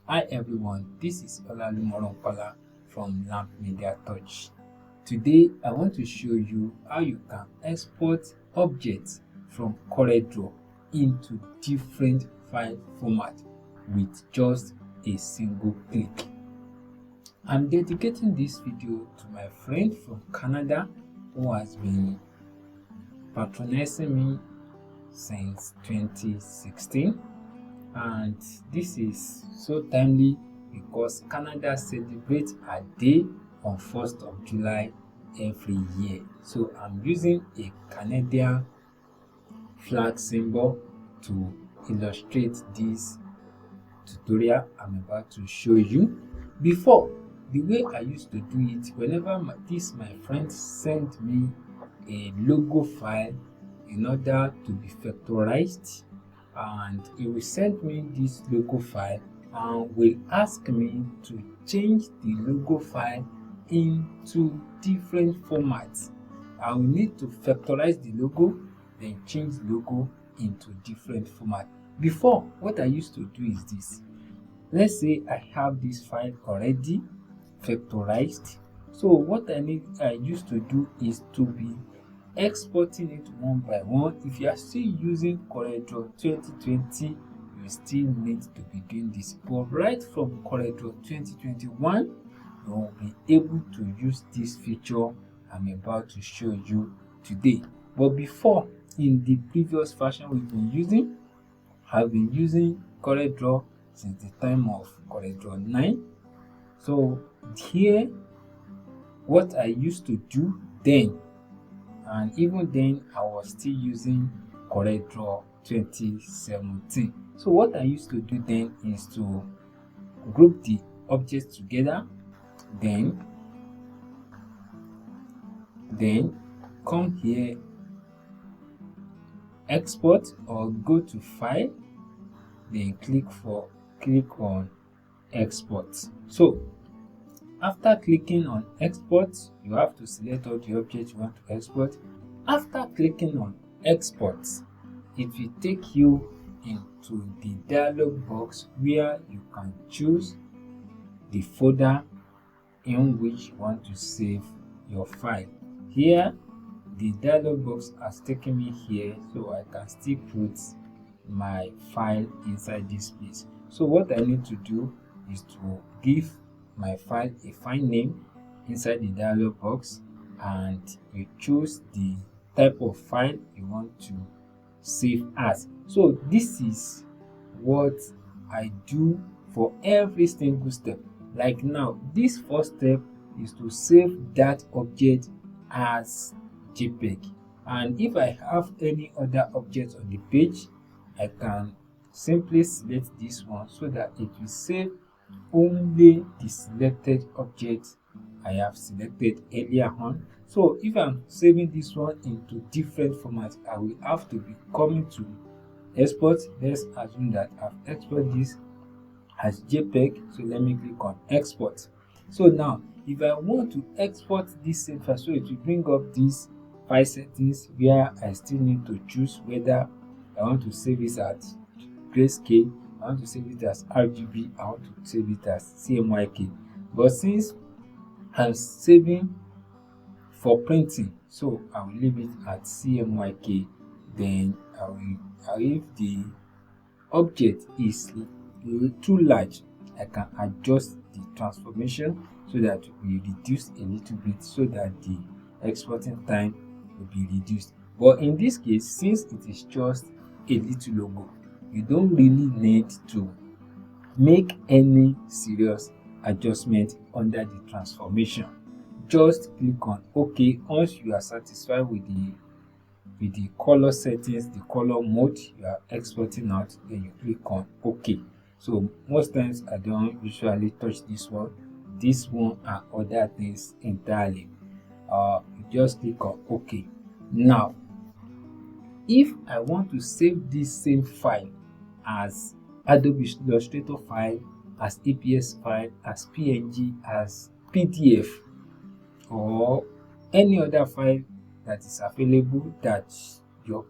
Hi everyone, this is Olalumoronkola from Lamp Media Touch. Today I want to show you how you can export objects from CorelDraw into different file formats with just a single click. I'm dedicating this video to my friend from Canada who has been patronizing me since 2016. And this is so timely because Canada celebrates a day on 1st of July every year. So I'm using a Canadian flag symbol to illustrate this tutorial I'm about to show you. Before, the way I used to do it, whenever my friend sent me a logo file in order to be factorized, and he will send me this logo file and will ask me to change the logo file into different formats. I will need to factorize the logo, then change the logo into different format. Before, what I used to do is this. Let's say I have this file already factorized. So what I used to do is to be exporting it one by one. If you are still using CorelDraw 2020, you still need to be doing this. But right from CorelDraw 2021, you will be able to use this feature I'm about to show you today. But before, in the previous version I've been using CorelDraw since the time of CorelDraw 9. So here, what I used to do then, and even then I was still using CorelDraw 2017. So what I used to do then is to group the objects together, then come here, export, or go to file, then click on export. So after clicking on export, you have to select all the objects you want to export. After clicking on export, it will take you into the dialog box where you can choose the folder in which you want to save your file. Here, the dialog box has taken me here, so I can still put my file inside this place. So what I need to do is to give my file a file name inside the dialog box, and you choose the type of file you want to save as. So this is what I do for every single step. Like now, this first step is to save that object as JPEG, and if I have any other objects on the page, I can simply select this one so that it will save only the selected object I have selected earlier on. So if I'm saving this one into different formats, I will have to be coming to export. Let's assume that I've exported this as JPEG, so let me click on export. So now if I want to export this same file, so it will bring up these file settings where I still need to choose whether I want to save it as grayscale, I want to save it as RGB, I want to save it as CMYK. But since I'm saving for printing, so I will leave it at CMYK. Then if the object is too large, I can adjust the transformation so that it will reduce a little bit, so that the exporting time will be reduced. But in this case, since it is just a little logo, you don't really need to make any serious adjustment under the transformation. Just click on OK. Once you are satisfied with the color settings, the color mode you are exporting out, then you click on OK. So most times I don't usually touch this one and other things entirely. You just click on OK. Now, if I want to save this same file as Adobe Illustrator file, as EPS file, as PNG, as PDF, or any other file that is available that your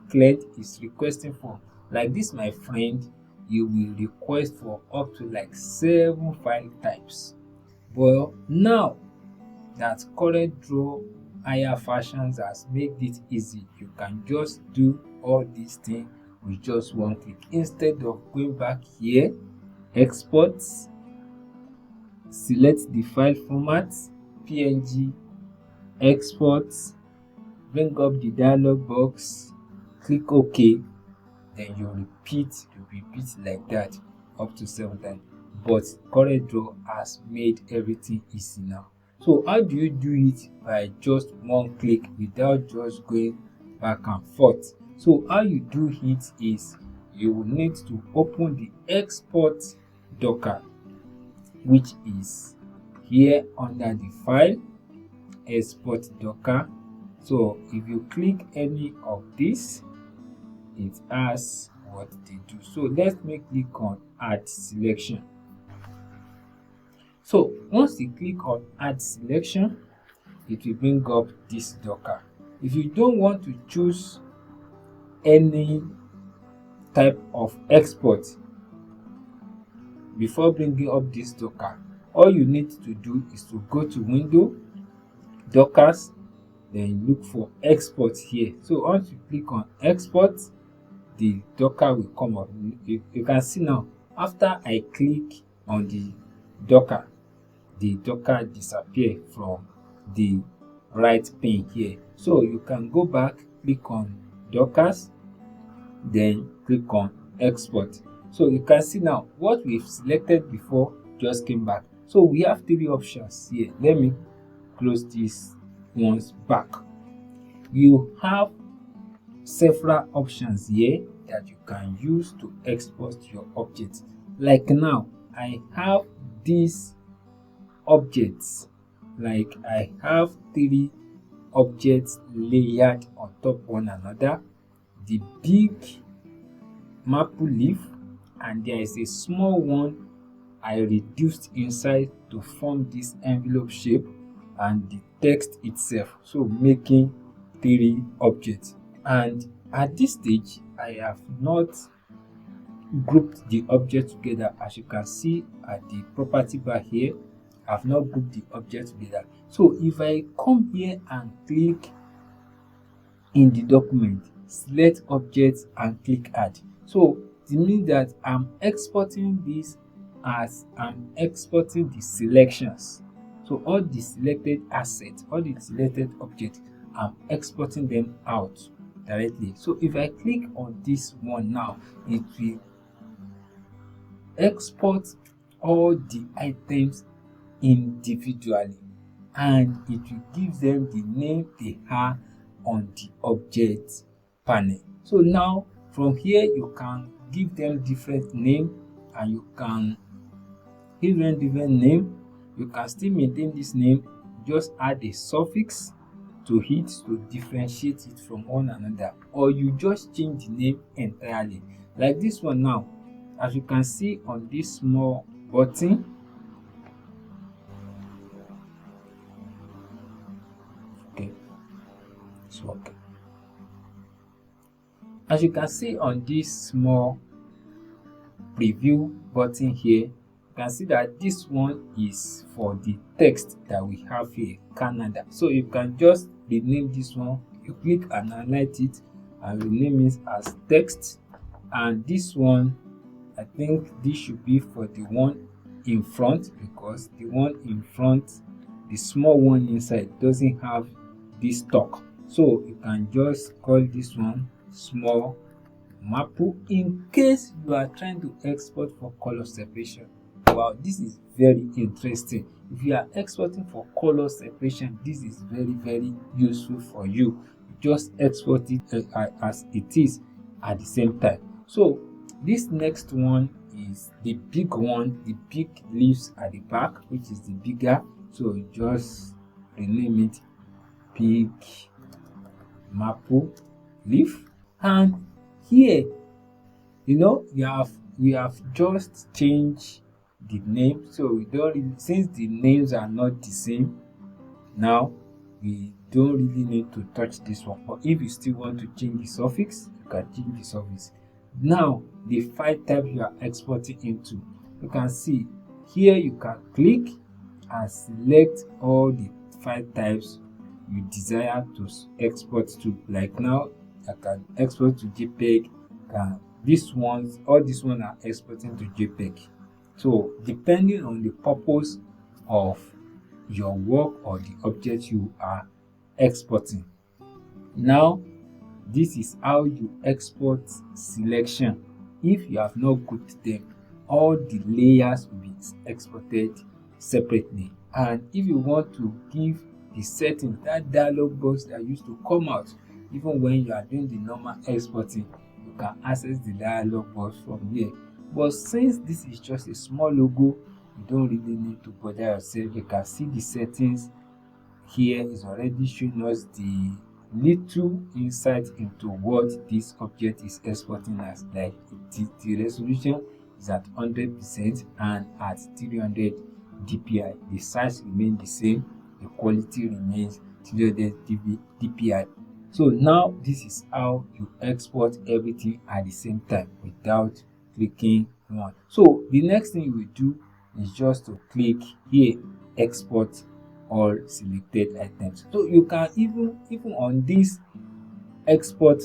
client is requesting for, like this, my friend you will request for up to like 7 file types. Well, now that CorelDraw higher versions has made it easy, you can just do all these things with just one click. Instead of going back here, export, select the file format, PNG, export, bring up the dialog box, click OK, then you repeat like that up to 7 times. But CorelDraw has made everything easy now. So how do you do it? By just one click without just going back and forth. So how you do it is you will need to open the export docker, which is here under the file, export docker. So if you click any of this, it has what they do. So let me click on add selection. So once you click on add selection, it will bring up this docker. If you don't want to choose any type of export before bringing up this docker, all you need to do is to go to window, dockers, then look for export here. So once you click on export, the docker will come up. You can see now, after I click on the docker disappear from the right pane here. So you can go back, click on dockers, then click on export. So you can see now what we've selected before just came back. So we have 3 options here. Let me close these ones back. You have several options here that you can use to export your objects. Like now, I have these objects, like I have 3 objects layered on top one another, the big maple leaf, and there is a small one I reduced inside to form this envelope shape, and the text itself, so making 3 objects. And at this stage, I have not grouped the object together. As you can see at the property bar here, I have not grouped the object together. So if I come here and click in the document, select objects and click add, so it means that I'm exporting this as I'm exporting the selections. So all the selected assets, all the selected objects, I'm exporting them out directly. So if I click on this one now, it will export all the items individually, and it will give them the name they are on the object panel. So now from here you can give them different name, and you can give them different name. You can still maintain this name, just add a suffix to it to differentiate it from one another, or you just change the name entirely. Like this one now, as you can see on this small button, as you can see on this small preview button here, you can see that this one is for the text that we have here, Canada. So you can just rename this one. You click and highlight it and rename it as text. And this one, I think this should be for the one in front, because the one in front, the small one inside, doesn't have this talk. So you can just call this one small maple in case you are trying to export for color separation. Wow, this is very interesting. If you are exporting for color separation, this is very useful for you. Just export it as it is at the same time. So this next one is the big one, the big leaves at the back, which is the bigger. So just rename it big maple leaf. And here, you know, we have just changed the name, so we don't really, since the names are not the same, now we don't really need to touch this one. But if you still want to change the suffix, you can change the suffix. Now the file type you are exporting into, you can see here you can click and select all the file types you desire to export to. Like now I can export to JPEG, all these ones are exporting to JPEG. So depending on the purpose of your work or the object you are exporting. Now this is how you export selection. If you have not grouped them, all the layers will be exported separately. And if you want to give the settings, that dialog box that used to come out even when you are doing the normal exporting, you can access the dialog box from here. But since this is just a small logo, you don't really need to bother yourself. You can see the settings here is already showing us the little insight into what this object is exporting as. Like the resolution is at 100% and at 300 dpi. The size remains the same, the quality remains 300 dpi. So now this is how you export everything at the same time without clicking one. So the next thing you will do is just to click here, export all selected items. So you can even on this export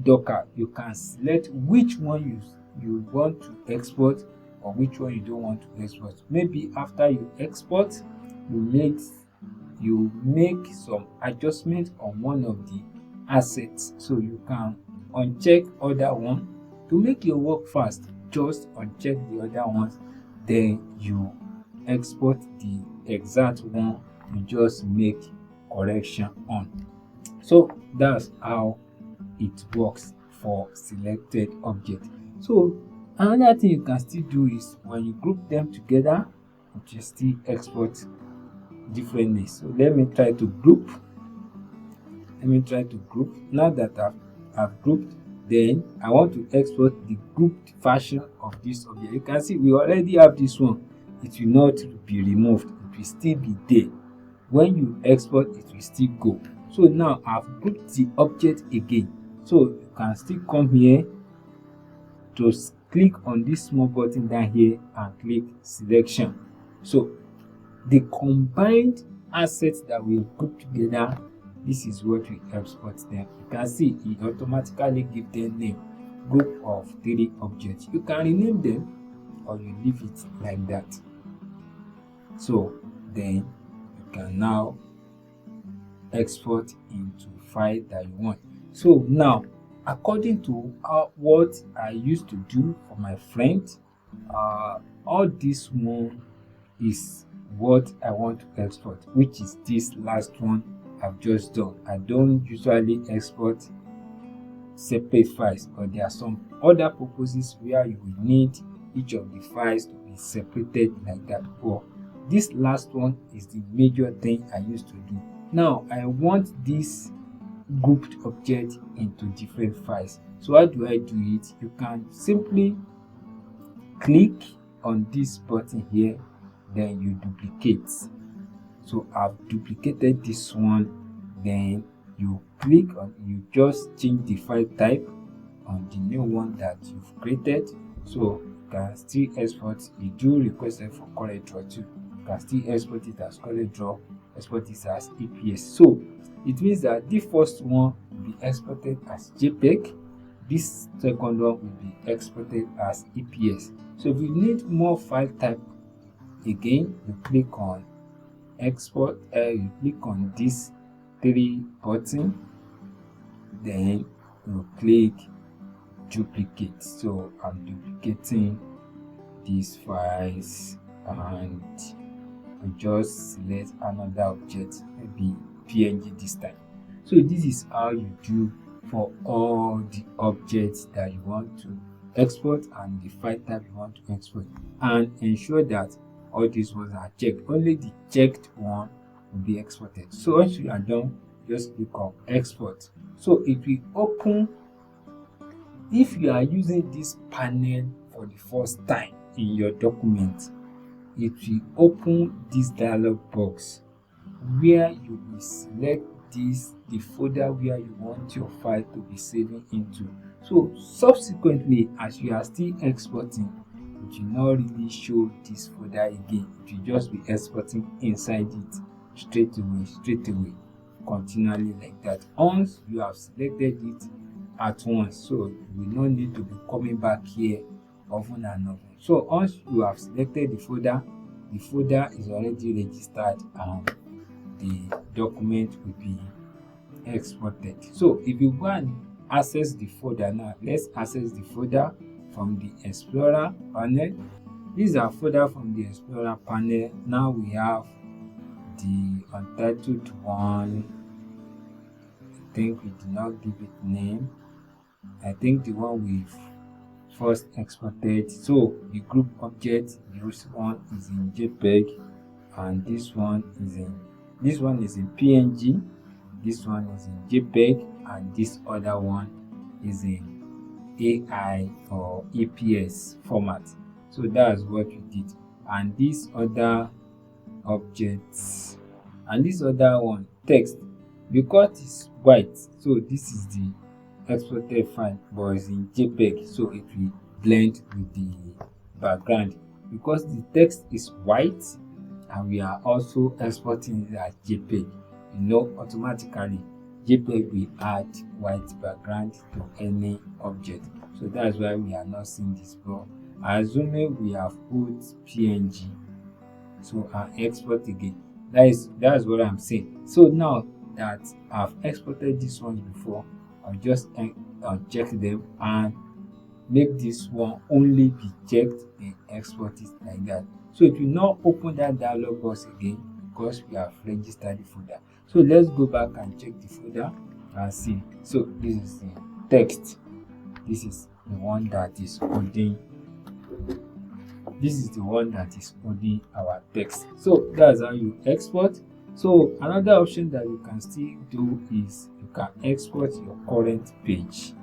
docker, you can select which one you want to export or which one you don't want to export. Maybe after you export, you make some adjustment on one of the assets, so you can uncheck other one to make your work fast. Just uncheck the other ones, then you export the exact one you just make correction on. So that's how it works for selected object. So another thing you can still do is when you group them together, you can still export differently. So let me try to group. Now that I've grouped, then I want to export the grouped version of this object. You can see we already have this one. It will not be removed, it will still be there. When you export, it will still go. So now I've grouped the object again. So you can still come here to click on this small button down here and click selection. So the combined assets that we group together, this is what we export them. You can see it automatically gives them name, group of 3 objects. You can rename them or you leave it like that. So then you can now export into file that you want. So now, according to what I used to do for my friend, all this one is what I want to export, which is this last one I've just done. I don't usually export separate files, but there are some other purposes where you will need each of the files to be separated like that. But this last one is the major thing I used to do. Now I want this grouped object into different files. So how do I do it? You can simply click on this button here, then you duplicate. So I've duplicated this one, then you click on, you just change the file type on the new one that you've created. So you can still export. You do request it for CorelDraw too. You can still export it as CorelDraw, export it as EPS. So it means that the first one will be exported as JPEG, this second one will be exported as EPS. So if you need more file type, again you click on export, you click on this 3 button, then you click duplicate. So I'm duplicating these files and I just select another object, maybe PNG this time. So this is how you do for all the objects that you want to export and the file type you want to export, and ensure that all these ones are checked. Only the checked one will be exported. So once you are done, just click on export. So it will open. If you are using this panel for the first time in your document, it will open this dialog box where you will select the folder where you want your file to be saving into. So subsequently, as you are still exporting, it will not really show this folder again. It will just be exporting inside it straight away, continually like that. Once you have selected it at once, so you will not need to be coming back here often and often. So once you have selected the folder is already registered and the document will be exported. So if you go and access the folder now, let's access the folder from the Explorer panel. These are folder from the Explorer panel. Now we have the untitled one. I think we did not give it name. I think the one we've first exported. So the group object, this one is in JPEG, and this one is in PNG, this one is in JPEG, and this other one is in AI or EPS format. So that's what we did. And this other objects, and this other one text, because it's white, so this is the exported file, but it's in JPEG, so it will blend with the background. Because the text is white and we are also exporting it as JPEG, automatically JPEG will add white background to any object. So that's why we are not seeing this. But assuming we have put PNG, so I export again. That's what I'm saying. So now that I've exported these ones before, I'll just check them and make this one only be checked and export it like that. So it will not open that dialog box again because we have registered the folder. So let's go back and check the folder and see. So this is the text. This is the one that is holding. This is the one that is holding our text. So that's how you export. So another option that you can still do is you can export your current page.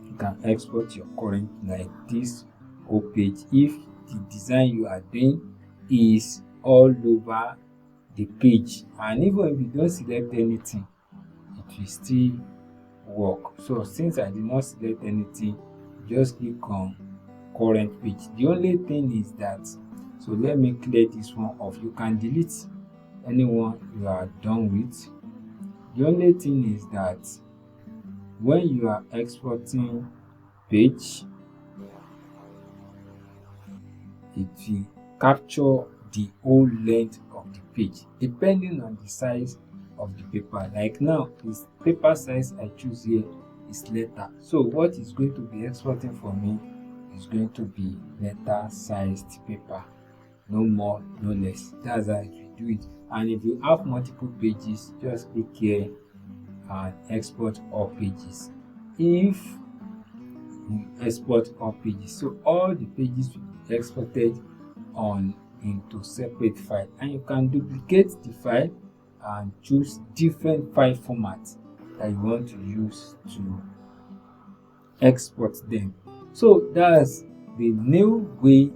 You can export your current, like this whole page, if the design you are doing is all over the page, and even if you don't select anything, it will still work. So since I did not select anything, just click on current page. The only thing is that, so let me clear this one off. You can delete anyone you are done with. The only thing is that when you are exporting page, it will capture the whole length of the page depending on the size of the paper. Like now, this paper size I choose here is letter, so what is going to be exporting for me is going to be letter sized paper, no more, no less. That's how you do it. And if you have multiple pages, just click here and export all pages. If you export all pages, so all the pages will be exported into separate file, and you can duplicate the file and choose different file formats that you want to use to export them. So that's the new way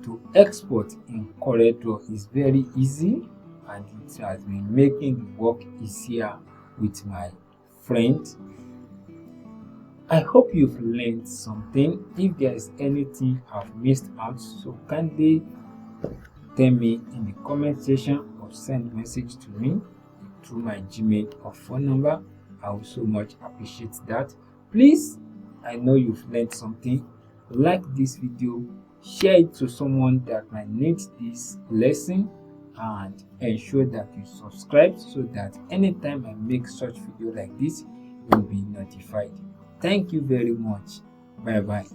to export in CorelDraw. Is very easy, and it has been making the work easier with my friend. I hope you've learned something. If there is anything I've missed out, so kindly tell me in the comment section or send message to me through my Gmail or phone number. I would so much appreciate that. Please, I know you've learned something. Like this video, share it to someone that might need this lesson, and ensure that you subscribe so that anytime I make such video like this, you'll be notified. Thank you very much. Bye bye.